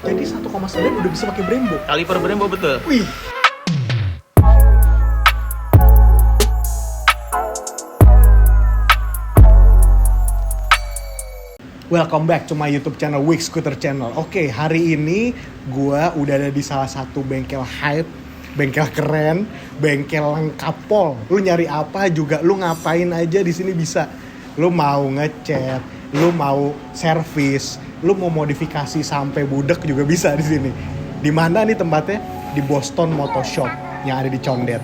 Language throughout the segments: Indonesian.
Jadi 1,9 udah bisa pakai Brembo. Kaliper Brembo betul. Wih. Welcome back to my YouTube channel, Wix Scooter Channel. Oke, hari ini gua udah ada di salah satu bengkel hype, bengkel keren, bengkel lengkap pol. Lu nyari apa juga, lu ngapain aja di sini bisa. Lu mau ngecat, lu mau servis, lu mau modifikasi sampai budek juga bisa di sini. Di mana nih tempatnya? Di Boston Motor Shop yang ada di Condet.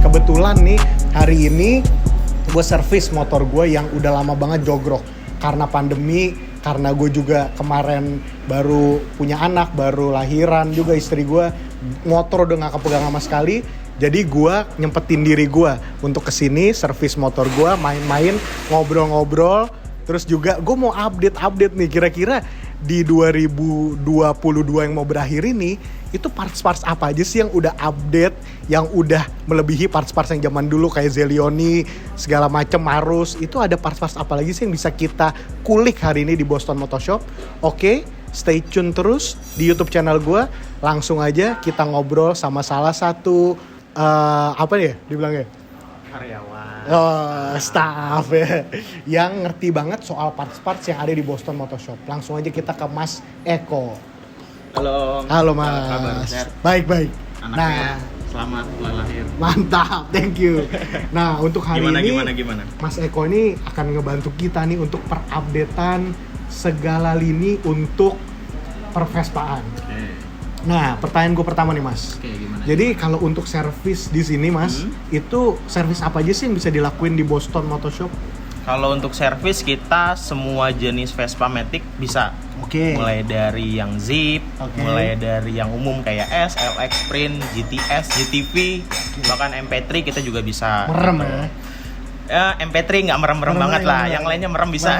Kebetulan nih hari ini gue servis motor gue yang udah lama banget jogrok karena pandemi, karena gue juga kemarin baru punya anak, baru lahiran juga istri gue, motor udah gak kepegang sama sekali. Jadi gue nyempetin diri gue untuk kesini servis motor gue, main-main, ngobrol-ngobrol. Terus juga gue mau update nih, kira-kira di 2022 yang mau berakhir ini, itu parts-parts apa aja sih yang udah update, yang udah melebihi parts-parts yang zaman dulu kayak Zelioni, segala macem Marus. Itu ada parts-parts apa lagi sih yang bisa kita kulik hari ini di Boston Motor Shop. Oke, stay tune terus di YouTube channel gue. Langsung aja kita ngobrol sama salah satu apa ya dibilangnya? Karyawan. Staff ya, yang ngerti banget soal parts-parts yang ada di Boston Motor Shop. Langsung aja kita ke Mas Eko. Halo Mas. Kabar, sehat? Baik. Anaknya selamat mulai lahir. Mantap, thank you. Nah, untuk hari ini Gimana? Mas Eko ini akan ngebantu kita nih untuk perupdatean segala lini untuk pervespaan. Oke. Nah, pertanyaan gue pertama nih Mas. Oke, gimana? Jadi kalau untuk servis di sini Mas, itu servis apa aja sih yang bisa dilakuin di Boston Motor Shop? Kalau untuk servis kita semua jenis Vespa Matic bisa. Oke. Mulai dari yang Zip, Oke. mulai dari yang umum kayak S, LX Sprint, GTS, GTV, bahkan MP3 kita juga bisa. Merem gitu. ya? Ya, MP3 nggak merem banget lah, yang lainnya merem bisa.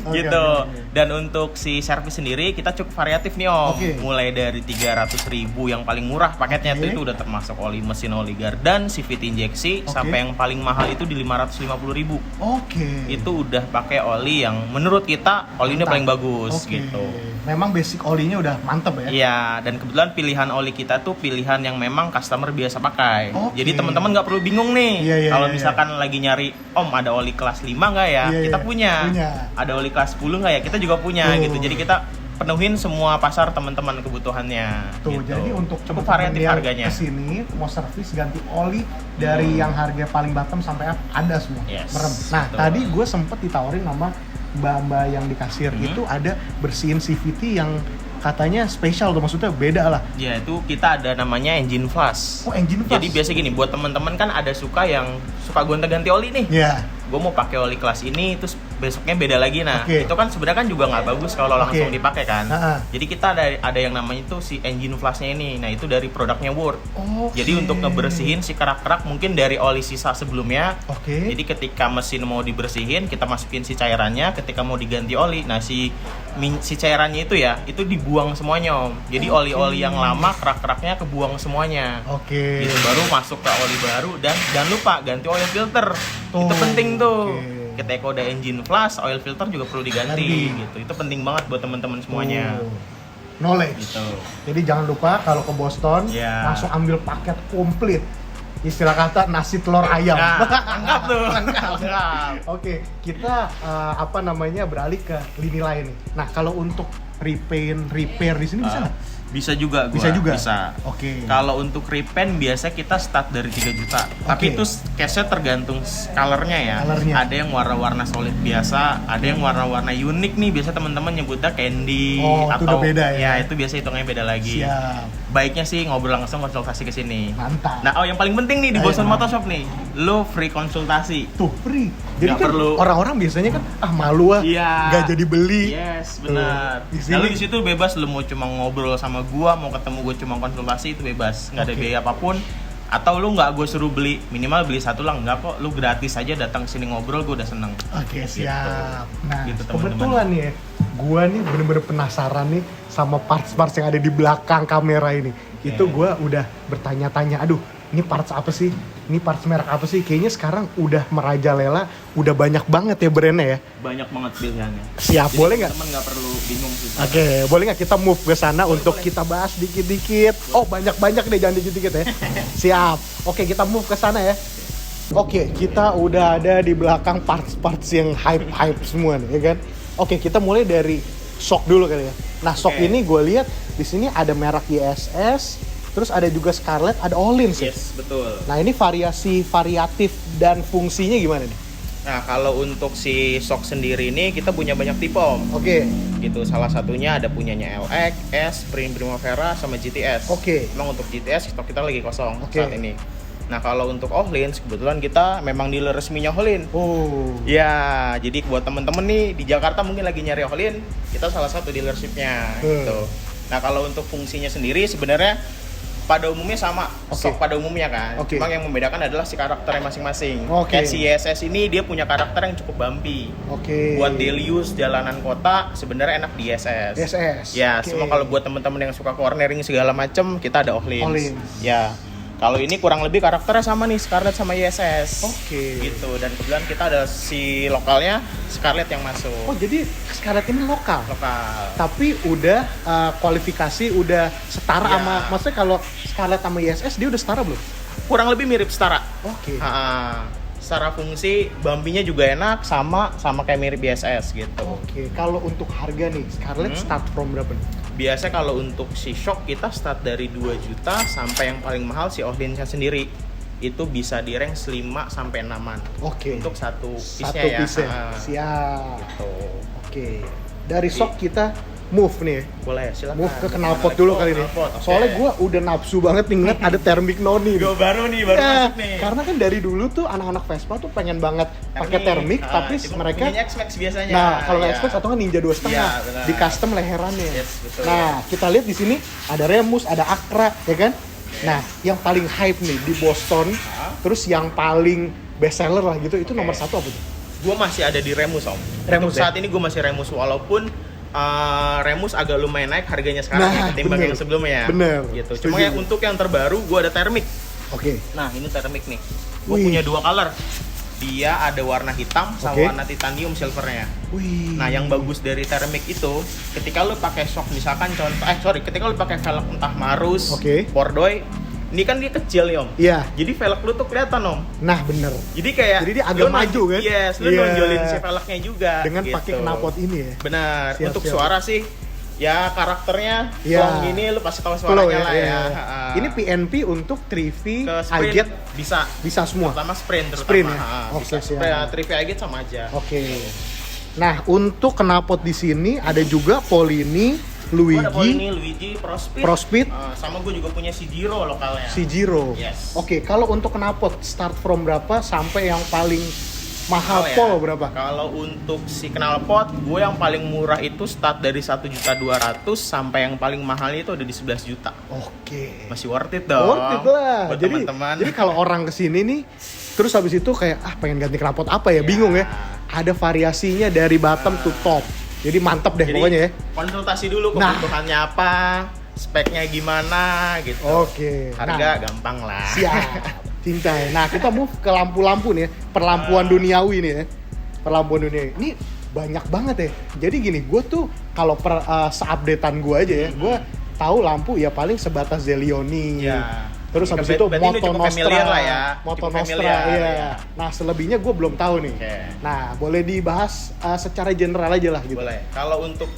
Gitu. Oke. Dan untuk si servis sendiri kita cukup variatif nih Om. Oke. Mulai dari 300.000 yang paling murah paketnya Oke. itu udah termasuk oli mesin, oli gardan, CVT injeksi, Oke. sampai yang paling mahal itu di 550.000. Oke. Itu udah pakai oli yang menurut kita olinya Mantap. paling bagus. Oke. Gitu. Memang basic olinya udah mantep ya? Iya, dan kebetulan pilihan oli kita tuh pilihan yang memang customer biasa pakai. Oke. Jadi teman-teman nggak perlu bingung nih. Iya, Kalau iya. misalkan lagi nyari, Om ada oli kelas 5 nggak ya? Iya, Kita iya. punya. Punya. Ada oli kelas 10 nggak ya? Kita juga punya Tuh. gitu. Jadi kita penuhin semua pasar teman-teman kebutuhannya. Tuh, gitu. jadi untuk cukup teman-teman variatif yang harganya. kesini mau servis ganti oli dari yang harga paling bottom sampai up ada semua. Yes, Merem. Nah, betul. tadi gue sempet ditawarin sama mbak-mbak yang di kasir itu ada bersihin CVT yang katanya spesial tuh, maksudnya beda lah. Ya itu kita ada namanya engine flush. Oh, engine flush. Jadi biasa gini, buat teman-teman kan ada yang suka gonta-ganti oli nih. Iya. Gue mau pakai oli kelas ini terus besoknya beda lagi. Nah Oke. itu kan sebenarnya kan juga nggak bagus kalau langsung Oke. dipakai kan. Ha-ha. Jadi kita ada yang namanya itu si engine flushnya ini. Nah itu dari produknya Word. Oke. Jadi untuk ngebersihin si kerak-kerak mungkin dari oli sisa sebelumnya. Oke. Jadi ketika mesin mau dibersihin, kita masukin si cairannya. Ketika mau diganti oli, nah si cairannya itu ya, itu dibuang semuanya Om. Jadi Oke. oli-oli yang lama, kerak-keraknya kebuang semuanya. Oke. Gitu, baru masuk ke oli baru. Dan jangan lupa ganti oil filter. Tuh, Itu penting tuh. oke. Ketika udah engine flush, oil filter juga perlu diganti Ganti. gitu. Itu penting banget buat teman-teman semuanya. Tuh. Knowledge. Gitu. Jadi jangan lupa kalau ke Boston Iya. langsung ambil paket komplit. Istilah kata nasi telur ayam. Nah, lengkap tuh. Lengkap. Oke, kita beralih ke lini lain nih. Nah, kalau untuk repair di sini bisa nggak? Bisa juga gua. Bisa juga? Bisa. Oke. Kalau untuk repaint biasa kita start dari 3 juta. Tapi itu case-nya tergantung colornya ya. Colornya. Ada yang warna-warna solid biasa, ada yang warna-warna unik nih. Biasa teman-teman nyebutnya candy Oh, itu atau udah beda ya? itu biasa hitungannya beda lagi. Siap. Baiknya sih ngobrol langsung, konsultasi ke sini. Mantap. Nah, yang paling penting nih di Ayo, Boston Mas. Motor Shop nih, lo free konsultasi. Tuh, free. Jadi Nggak kan perlu. orang-orang biasanya kan malu Iya. nggak jadi beli. Yes, benar. Tuh, di sini- Lalu di situ bebas, lu mau cuma ngobrol sama gua, mau ketemu gua cuma konsultasi, itu bebas, nggak ada Oke. biaya apapun. Atau lu nggak gue suruh beli, minimal beli satu lah, nggak kok, lu gratis aja datang sini ngobrol, gue udah seneng. Oke, siap. Nah, Gitu, teman-teman. kebetulan nih ya, gua nih bener-bener penasaran nih sama parts-parts yang ada di belakang kamera ini. Itu gua udah bertanya-tanya, aduh ini parts apa sih? Ini parts merek apa sih? Kayaknya sekarang udah merajalela, udah banyak banget ya brandnya ya. Banyak banget pilihannya. Siap, Jadi boleh nggak? teman nggak perlu bingung sih. Oke, boleh nggak kita move ke sana untuk kita bahas dikit-dikit? Oh, banyak-banyak deh, jangan dikit-dikit ya. Siap. Oke, kita move ke sana ya. Oke, kita udah ada di belakang parts-parts yang hype-hype semua nih, ya kan? Oke, kita mulai dari shock dulu kali ya. Nah, shock ini gue lihat di sini ada merek ISS, terus ada juga Scarlett, ada Öhlins ya. Yes, betul. Nah, ini variatif dan fungsinya gimana nih? Nah, kalau untuk si shock sendiri ini kita punya banyak tipe Om. Oke. Gitu, salah satunya ada punyanya LX, S, Sprint Primavera, sama GTS. Oke. Emang untuk GTS stok kita lagi kosong Oke. saat ini. Nah, kalau untuk Öhlins kebetulan kita memang dealer resminya Öhlins. Oh. Ya, jadi buat temen-temen nih di Jakarta mungkin lagi nyari Öhlins, kita salah satu dealershipnya gitu. Nah, kalau untuk fungsinya sendiri sebenarnya pada umumnya sama, shock pada umumnya kan. Oke. Cuma yang membedakan adalah si karakternya masing-masing. Oke. Kayak si ISS ini dia punya karakter yang cukup bumpy. Oke. Buat daily use jalanan kota sebenarnya enak di ISS. ISS. Ya, Oke. semua kalau buat temen-temen yang suka cornering segala macem, kita ada Öhlins. Öhlins. Ya. Kalau ini kurang lebih karakternya sama nih, Scarlett sama ISS. Oke. Gitu, dan kebetulan kita ada si lokalnya Scarlett yang masuk. Oh, jadi Scarlett ini lokal. Lokal. Tapi udah kualifikasi udah setara Ya. sama, maksudnya kalau Scarlett sama ISS dia udah setara belum? Kurang lebih mirip setara. Oke. Secara fungsi, bambinya juga enak, sama kayak mirip ISS gitu. Oke, kalau untuk harga nih, Scarlett start from berapa nih? Biasanya kalau untuk si shock kita start dari 2 juta sampai yang paling mahal si Öhlinsnya sendiri. Itu bisa di range 5 sampai 6-an. Oke. Untuk satu Satu piece-nya ya. piece. Siap. Gitu. Oke. Dari shock kita move nih. Boleh, silakan. Move ke knalpot dulu kali ini. Knalpot, oke. Soalnya gue udah nafsu banget nih ngeliat ada thermic noni. Gue baru masuk nih. Karena kan dari dulu tuh anak-anak Vespa tuh pengen banget pakai thermic, tapi cuma mereka punyanya X-Max biasanya. nah kalau ya. X-Max atau nggak Ninja 2,5 Iya, benar. di custom leherannya. Yes, betul. Nah kita lihat di sini ada Remus, ada Acra, ya kan? Nah yang paling hype nih di Boston, terus yang paling best seller lah gitu, itu nomor satu apa tuh? Gue masih ada di Remus Om. Remus, Untuk saat ini gue masih Remus walaupun Remus agak lumayan naik harganya sekarang Nah, ketimbang bener. yang sebelumnya. Bener. Gitu. Setuju. Cuma yang untuk yang terbaru gue ada thermic. Oke. Nah ini thermic nih. Gue Wih. punya 2 color. Dia ada warna hitam sama Oke. warna titanium silvernya. Wih. Nah yang bagus dari thermic itu, ketika lu pakai shock misalkan ketika lu pakai velg entah Marus, Oke. Bordeaux, ini kan dia kecil ya Om. Iya. Jadi velg lu tuh kelihatan Om. Nah bener. Jadi kayak Jadi dia agak lu maju kan? Yes, lu Iya. nonjolin si velgnya juga Dengan gitu. pakai knalpot ini ya. Benar. Siap, Untuk siap. suara sih ya karakternya Iya. long gini lu pasti tahu Flow suaranya lah ya. iya. Ha-ha. Ini PNP untuk 3V, ke sprint iGet bisa semua. terutama sprint Sprint ya? Ha, Oke, bisa siap. sprint, 3V iGet sama aja. Oke. Nah, untuk knalpot di sini ada juga Polini, Gua ada Luigi, ini Luigi Prospeed. Prospeed, Sama gue juga punya si Giro lokalnya. Sijiro. Yes. Oke, kalau untuk knalpot start from berapa sampai yang paling mahal Oh, ya. pol berapa? Kalau untuk si knalpot, gue yang paling murah itu start dari 1.200.000 sampai yang paling mahal itu ada di 11 juta. Oke. Masih worth it dong. Worth it lah. Buat Jadi, teman-teman. jadi kalau orang kesini nih, terus habis itu kayak pengen ganti knalpot apa ya? Ya. Bingung ya. Ada variasinya dari bottom to top. Jadi mantep deh Jadi, pokoknya ya. konsultasi dulu Nah. kebutuhannya apa, speknya gimana gitu. Oke. Harga Nah, gampang lah. siap. Cintai. Nah, kita move ke lampu-lampu nih ya. Perlampuan duniawi nih ya. Perlampuan duniawi. Ini banyak banget ya. Jadi gini, gue tuh kalau se-updatean gue aja ya, gue tahu lampu ya paling sebatas Zelioni. Ya. Terus Ini habis itu berarti Moto cukup Nostra, familiar lah ya. Moto Cukup Nostra, familiar, iya. ya. Nah, selebihnya gue belum tahu nih. Oke. Nah, boleh dibahas secara general aja lah gitu. Boleh. Kalau untuk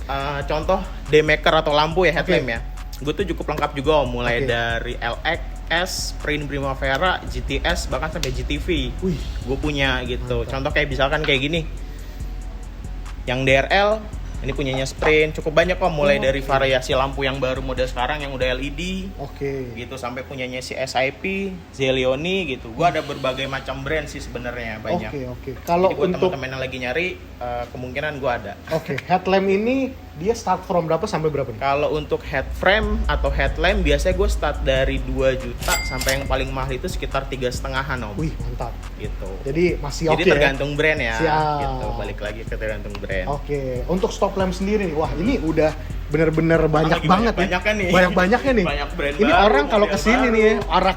contoh daymaker atau lampu ya headlamp Oke. ya. Gue tuh cukup lengkap juga Om. Mulai Oke. dari LX, S, Sprint Primavera, GTS, bahkan sampai GTV. Wih, Gue punya gitu. Mantap. Contoh kayak misalkan kayak gini. Yang DRL ini punyanya Sprint, cukup banyak kok mulai Oh, dari oke. variasi lampu yang baru model sekarang yang udah LED oke. gitu sampai punyanya si SIP, Zelioni gitu. Gua ada berbagai macam brand sih sebenarnya banyak. Oke. Kalau Jadi buat untuk teman-teman yang lagi nyari kemungkinan gua ada. Oke, headlamp ini dia start from berapa sampai berapa nih? Kalau untuk headframe atau headlamp biasanya gue start dari 2 juta sampai yang paling mahal itu sekitar 3,5-an Om. Wih, mantap. gitu. Jadi masih oke. Jadi tergantung brand ya. Siap. Gitu. Balik lagi ke tergantung brand. Oke, untuk stop lamp sendiri nih, wah ini udah bener-bener banyak banget ya. Banyak kan nih. Banyak-banyaknya nih. Banyak brand ini baru, orang kalau model kesini baru. nih ya,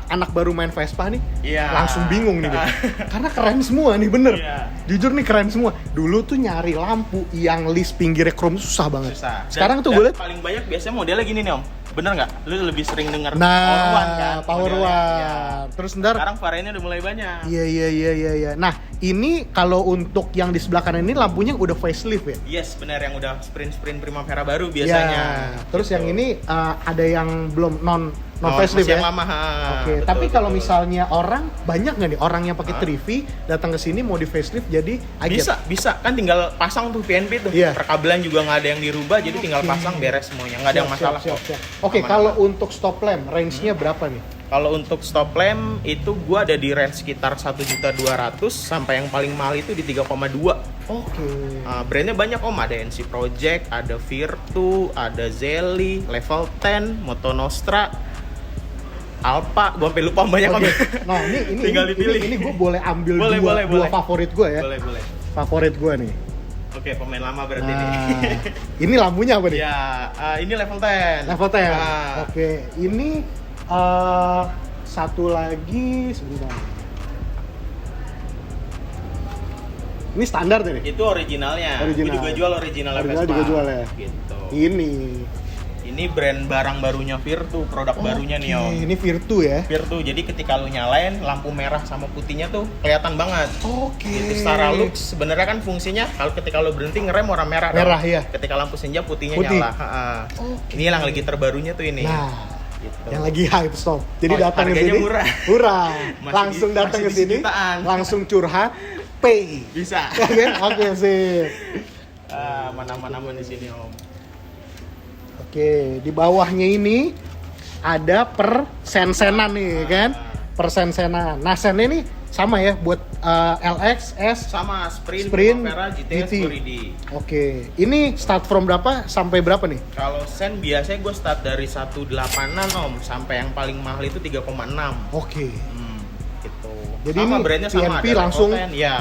anak baru main Vespa nih, Iya. langsung bingung nih dia. Karena keren semua nih, bener. Iya. Jujur nih keren semua. Dulu tuh nyari lampu yang list pinggirnya chrome susah banget. Susah. Sekarang tuh dan gue liat, paling banyak biasanya modelnya gini nih Om. Bener nggak? Lu lebih sering denger nah, Power One kan? Power modelnya. One. Ya. Terus ntar, Sekarang variannya udah mulai banyak. iya. Nah, ini kalau untuk yang di sebelah kanan ini lampunya udah facelift ya? Yes, benar yang udah sprint Primavera baru biasanya. Ya. Terus Gitu. yang ini ada yang belum non facelift masih ya? yang lama. Oke, Betul, tapi kalau betul. misalnya orang banyak nggak nih orang yang pakai 3V datang ke sini mau di facelift jadi agit? bisa kan tinggal pasang tuh PNP tuh. Iya. Perkabelan juga nggak ada yang dirubah, jadi tinggal pasang beres semuanya, nggak ada yang masalah kok. Oke, Aman. kalau untuk stop lamp range-nya berapa nih? Kalau untuk stop lamp itu gua ada di range sekitar 1.200.000 sampai yang paling mahal itu di 3,2. Oke. Brandnya banyak Om, ada NC Project, ada Virtu, ada Zelly, Level 10, Moto Nostra, Alpha, gua sampai lupa banyak Om. Oke. Nah, ini Tinggal dipilih. ini gue boleh ambil Boleh. dua favorit gue ya. Boleh. Favorit gue nih. Oke, pemain lama berarti Nah, nih. ini lampunya apa nih? Ya, ini level 10. Level 10. Nah, Oke, ini satu lagi sebentar. Ini standar deh nih. Itu originalnya. Original. Gue juga jual originalnya Original Vespa. juga jual ya? Gitu. Ini. brand barang barunya Virtu, produk barunya nih Om. Ini Virtu ya. Virtu, jadi ketika lu nyalain lampu merah sama putihnya tuh kelihatan banget. Oke. Gitu, secara looks sebenarnya kan fungsinya kalau ketika lu berhenti ngerem warna merah. Merah, dong. iya. Ketika lampu senja putihnya Putih. nyala. Oke. Ini yang lagi terbarunya tuh ini. Nah, Gitu. yang lagi hype stop. Jadi Oh, datang ke harganya sini. murah. Murah. Masih Langsung di- datang masih ke di sini. sejutaan. Langsung curhat, pay. Bisa. Ya kan? Oke, sip. Mana-mana di sini Om. Oke, di bawahnya ini ada persen-senan nih kan? Persen-senan. Nah, sennya ini sama ya buat LX, S. Sama Sprint, Sprint, Primavera, GTS, GT. 2RD. Oke, ini start from berapa sampai berapa nih? Kalau sen biasanya gue start dari 1.8-an Om, sampai yang paling mahal itu 3,6. Oke. Gitu. Jadi sama ini brandnya sama, PNP ada langsung- Level 10, ya.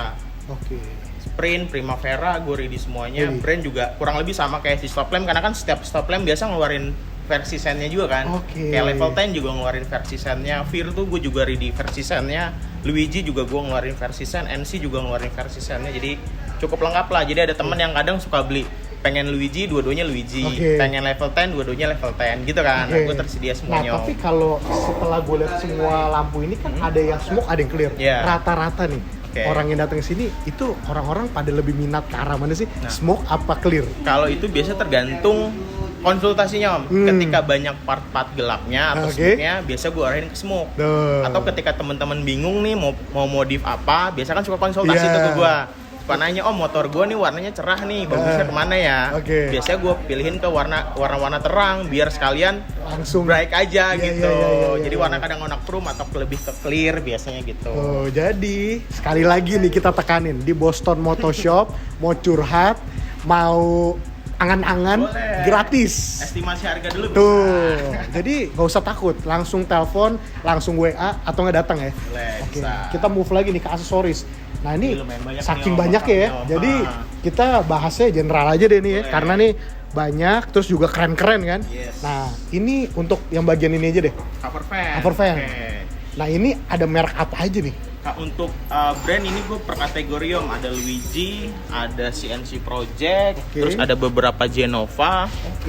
Oke. Sprint, Primavera, GoReady semuanya. Jadi. Brand juga kurang lebih sama kayak si stop lamp, karena kan setiap stop lamp biasa ngeluarin versi sennya juga kan. Oke. Kayak Level 10 juga ngeluarin versi sennya, Virtu gue juga ready versi sennya, Luigi juga gue ngeluarin versi sen, NC juga ngeluarin versi sennya. Jadi cukup lengkap lah. Jadi ada temen yang kadang suka beli pengen Luigi, dua-duanya Luigi. Oke. Pengen level 10, dua-duanya level 10 gitu kan. Oke. Nah, gue tersedia semuanya. Nah, tapi kalau setelah gue lihat semua lampu ini kan ada yang smoke, ada yang clear. Iya. Rata-rata nih. Oke. Orang yang datang ke sini itu orang-orang pada lebih minat ke arah mana sih? Nah. Smoke apa clear? Kalau itu biasa tergantung konsultasinya Om. Ketika banyak part-part gelapnya atau Oke. smoke-nya, biasa gue arahin ke smoke. Duh. Atau ketika teman-teman bingung nih mau modif apa, biasa kan suka konsultasi Iya. tuh ke gue. Suka nanya, oh motor gue nih warnanya cerah nih, bagusnya kemana ya? Oke. Biasanya gue pilihin ke warna-warna terang, biar sekalian Langsung. bright aja Iya, gitu. iya, Jadi iya. warna kadang warna chrome atau lebih ke clear biasanya gitu. Oh, jadi sekali lagi nih kita tekanin di Boston Motor Shop mau curhat, mau angan-angan Boleh. gratis. Estimasi harga dulu bisa. Tuh, jadi nggak usah takut, langsung telepon, langsung WA atau nggak datang ya. Boleh, Oke, bisa. kita move lagi nih ke aksesoris. Nah ini Ini lumayan banyak saking nih, Om, banyaknya ya, Om. jadi kita bahasnya general aja deh nih ya, Boleh. karena nih banyak, terus juga keren-keren kan. Yes. Nah ini untuk yang bagian ini aja deh. Cover fan. Cover fan. Oke. Nah ini ada merek apa aja nih? Nah, untuk brand ini gue per kategori Om, ada Luigi, ada CNC Project, Oke. terus ada beberapa Genova,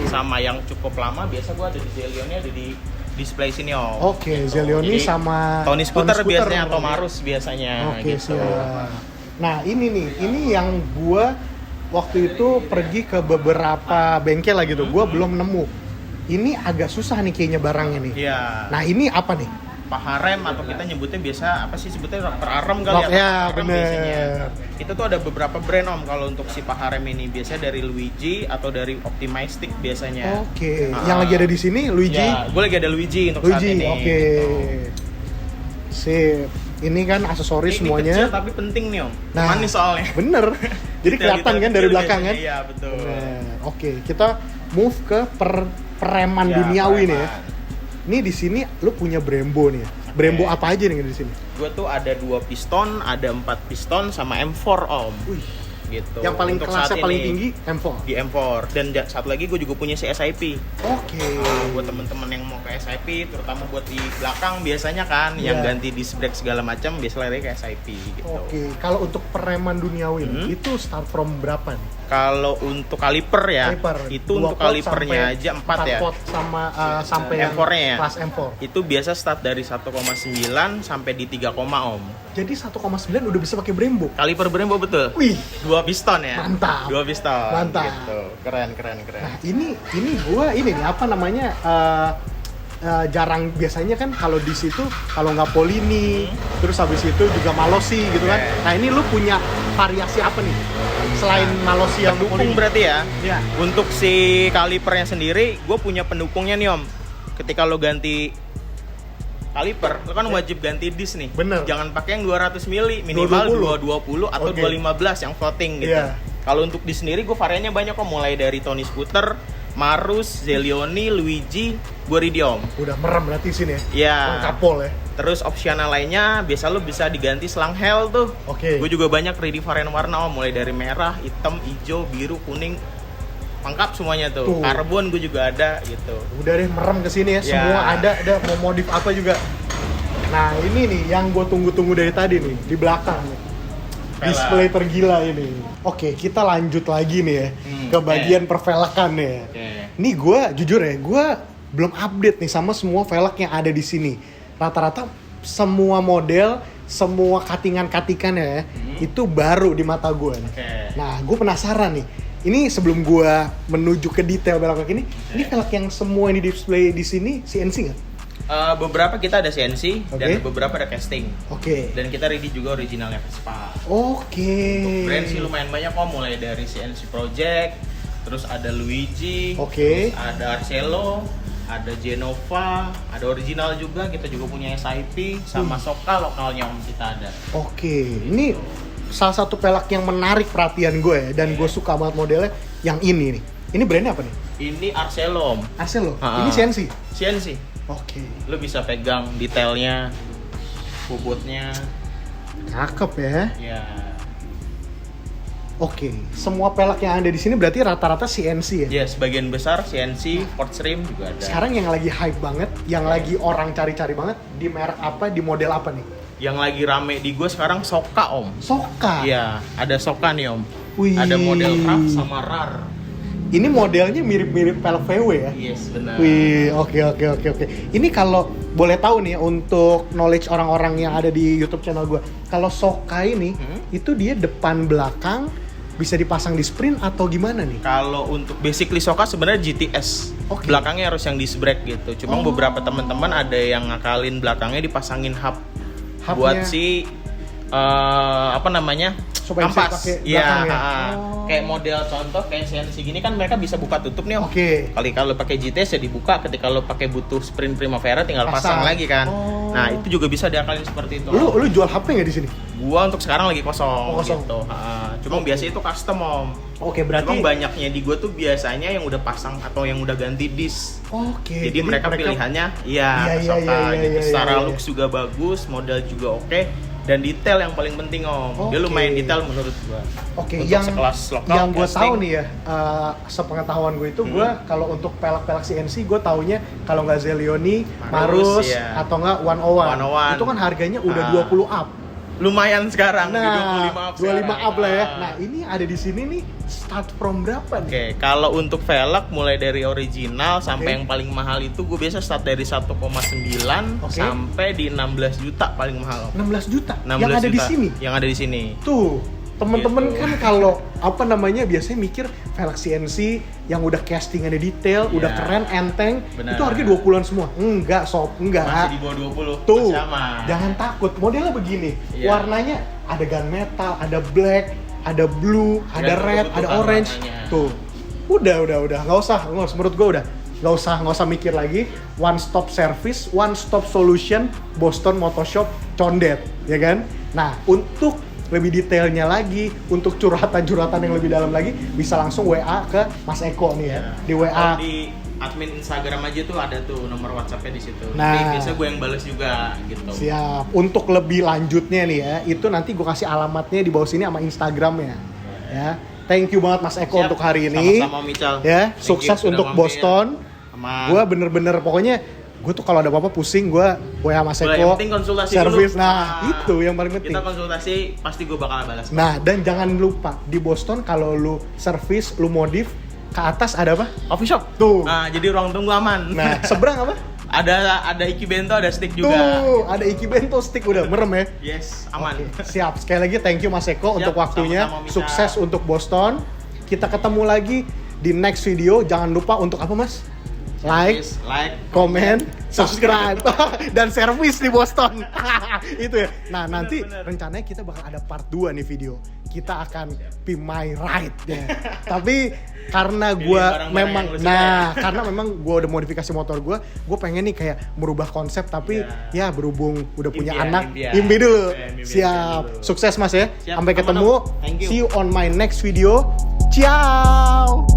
sama yang cukup lama biasa gue ada di Zelionnya, ada di display sini Om. Oke, Gitu. Zelioni Jadi, sama Tony Scooter biasanya atau namanya. Marus biasanya. Oke, gitu. siap. Nah ini nih, ini yang gua waktu itu pergi ke beberapa bengkel lah gitu, gua belum nemu. Ini agak susah nih kayaknya barangnya nih. Iya. Nah ini apa nih? Paharem atau kita nyebutnya biasa apa sih sebutnya perarem kali Rock, ya, Paharem bener. biasanya. Itu tuh ada beberapa brand Om kalau untuk si Paharem ini, biasanya dari Luigi atau dari Optimistic biasanya. Oke, Ah. yang lagi ada di sini Luigi. Ya, gue lagi ada Luigi untuk saat Luigi, ini. oke. gitu. Sip. Ini kan aksesoris Ini semuanya. kecil tapi penting nih Om. Nah, Manis soalnya. Bener. Jadi Detail-detail kelihatan kan kecil dari belakang kan? biasanya, Iya betul. Bener. Oke, kita move ke pereman Ya, duniawi nih ya. preman. Ini di sini lu punya Brembo nih ya. Brembo apa aja nih di sini? Gue tuh ada 2 piston, ada 4 piston sama M4 om. Wih, Gitu. yang paling Untuk kelasnya saat paling ini, tinggi M4. di M4. Dan satu lagi gue juga punya si SIP. Oke. Buat temen-temen yang mau ke SIP, terutama buat di belakang biasanya kan, yang Iya. ganti disc brake segala macam, biasanya lari ke SIP gitu. Oke, kalau untuk pereman duniawi itu start from berapa nih? Kalau untuk kaliper ya, Kaliper. itu 2 untuk pot kalipernya sampai aja 4 ya. 4 pot sama sampai yang M4-nya ya? kelas M4. Itu biasa start dari 1,9 sampai di 3, om. Jadi 1,9 udah bisa pakai Brembo. Kaliper Brembo betul. Wih, 2 piston ya. Mantap. 2 piston. Mantap. Gitu. Keren. nah ini gua ini nih apa namanya jarang biasanya kan kalau di situ kalau nggak Polini, terus habis itu juga Malossi gitu kan. Yeah. Nah ini lu punya variasi apa nih selain Malossi yang Pendukung Polini? berarti ya. Ya. Untuk si kalipernya sendiri, gue punya pendukungnya nih om. Ketika lo ganti kaliper, lo kan wajib ganti disc nih. Bener. Jangan pakai yang 200 mili, minimal 220 atau Oke. 215 yang floating gitu. Iya. Kalau untuk disc sendiri, gue variannya banyak kok. Mulai dari Tony Scooter, Marus, Zelioni, Luigi, Goridium. Udah merem berarti sini ya. Iya. Lengkap pol ya. Terus opsional lainnya, biasa lo bisa diganti selang hell tuh. Oke. Gue juga banyak ready varian warna om. Mulai dari merah, hitam, hijau, biru, kuning. Lengkap semuanya tuh. Tuh. Karbon gue juga ada gitu. Udah deh merem ke sini ya. Ya. Semua ada mau modif apa juga. Nah, ini nih yang gue tunggu-tunggu dari tadi nih di belakang nih. Velg. Display tergila ini. Oke, kita lanjut lagi nih ya ke bagian pervelekan nih ya. Oke. Ini gue jujur ya, gue belum update nih sama semua velg yang ada di sini. Rata-rata semua model, semua katingan-katikan ya, itu baru di mata gue nih. Oke. Nah, gue penasaran nih. Ini sebelum gue menuju ke detail velg ini velg yang semua ini display di sini CNC nggak? Beberapa kita ada CNC Oke. dan beberapa ada casting. Oke. Dan kita ready juga originalnya Vespa. Oke. Brand sih lumayan banyak kok, mulai dari CNC Project, terus ada Luigi, Oke. terus ada Arcelo, ada Genova, ada original juga, kita juga punya SIP, sama Soka lokalnya om kita ada. Oke, ini salah satu velg yang menarik perhatian gue ya, dan gue suka banget modelnya yang ini nih. Ini brandnya apa nih? Ini Arcelo om. Arcelo. Ha-ha. Ini CNC. CNC. Oke. Lo bisa pegang detailnya, bobotnya, Cakep ya. ya. Oke, semua velg yang ada di sini berarti rata-rata CNC ya. Ya, sebagian besar CNC, Quartz rim juga ada. Sekarang yang lagi hype banget, yang lagi orang cari-cari banget di merek apa, di model apa nih? Yang lagi rame di gue sekarang Soka om. Soka. Iya, ada Soka nih om. Wih. Ada model Craft sama RAR. Ini modelnya mirip-mirip velg VW ya. Yes, benar. Wih, oke. Ini kalau boleh tahu nih untuk knowledge orang-orang yang ada di YouTube channel gue, kalau Soka ini itu dia depan belakang bisa dipasang di sprint atau gimana nih? Kalau untuk basically Soka sebenarnya GTS. Oke. Belakangnya harus yang disc brake gitu. Cuma beberapa teman-teman ada yang ngakalin belakangnya dipasangin hub Hubnya buat si apa namanya? supaya bisa kampas. pakai Iya, belakang ya? ha-ha. Kayak model contoh kayak CNC gini kan mereka bisa buka tutup nih om. Oke. Kali kalau pakai GTS ya dibuka, ketika lo pakai butuh sprint Primavera tinggal pasang lagi kan. Oh. Nah, itu juga bisa diakalin seperti itu. Lu jual HP nggak di sini? Gua untuk sekarang lagi kosong, Oh, kosong. gitu. Cuma biasanya itu custom om. Oke, Cuma berarti banyaknya di gua tuh biasanya yang udah pasang atau yang udah ganti disk. Oke. Jadi mereka pilihannya Iya, Soka iya, gitu. iya, Secara iya. looks juga bagus, model juga oke. Dan detail yang paling penting om. Dia Oke. lumayan detail menurut gua. Oke, Untuk yang sekelas lokal, yang gue casting. tahu nih ya, sepengetahuan gue itu gue kalau untuk velg-velg CNC gue taunya kalau nggak Zelioni, Marus, Marus, iya. atau nggak 101. 101. Itu kan harganya udah 20 up. Lumayan sekarang di Nah, 25 up. 25 sekarang. up lah ya. Nah, ini ada di sini nih start from berapa nih? Oke, kalau untuk velg mulai dari original sampai Oke. yang paling mahal itu gue biasa start dari 1,9 Oke. sampai di 16 juta paling mahal. 16 juta 16 yang ada di juta. sini. Yang ada di sini. Tuh, temen-temen Gitu. kan kalau apa namanya biasanya mikir velg CNC yang udah casting ada detail, Iya. udah keren, enteng, Benar. itu harganya 20-an semua. Enggak, sob, enggak. Masih di bawah 20. Tuh, Masih aman. jangan takut. Modelnya begini, Iya. warnanya ada gunmetal, ada black, ada blue, ada Tergantung red, ada kebutuhan orange. warnanya. Tuh, udah, nggak usah, menurut gue udah, nggak usah mikir lagi. One stop service, one stop solution, Boston Motor Shop, Condet, ya kan? Nah, untuk lebih detailnya lagi, untuk curhatan yang lebih dalam lagi, bisa langsung WA ke Mas Eko nih ya, di WA. Kalau di admin Instagram aja tuh ada tuh nomor WhatsApp-nya di situ. Nah. Nanti biasa gue yang bales juga gitu. Siap. Untuk lebih lanjutnya nih ya, itu nanti gue kasih alamatnya di bawah sini sama Instagramnya. Ya. Thank you banget Mas Eko Siap. untuk hari ini. Sama-sama Mical. Ya, Thank sukses you, untuk sudah mampir. Boston. Aman. Gue bener-bener pokoknya gue tuh kalau ada apa-apa pusing gue WA Mas Boleh, Eko. yang penting konsultasi service. dulu. Nah, itu yang paling penting. Kita konsultasi pasti gue bakal balas. Nah, dan jangan lupa di Boston kalau lu service, lu modif, ke atas ada apa? Coffee shop. Tuh. Nah, jadi ruang tunggu aman. Nah, seberang apa? ada Iki Bento, ada stick juga. Tuh, ada Iki Bento stick udah merem ya. Yes, aman. Oke, siap. Sekali lagi thank you Mas Eko Siap, untuk waktunya. sama-sama, Mita. Sukses untuk Boston. Kita ketemu lagi di next video. Jangan lupa untuk apa Mas? Like, comment, subscribe, dan service di Boston. Itu ya. Nah, nanti Bener. rencananya kita bakal ada part 2 nih video. Kita akan be my ride ya. Tapi karena Pilih gue barang-barang memang, yang lu suka karena memang gue udah modifikasi motor gue pengen nih kayak merubah konsep. Tapi ya berhubung udah punya Impian, anak, impian. impi dulu. Impian Siap. dulu. Sukses Mas ya. Siap, Sampai aman, ketemu. Om. Thank you. See you on my next video. Ciao.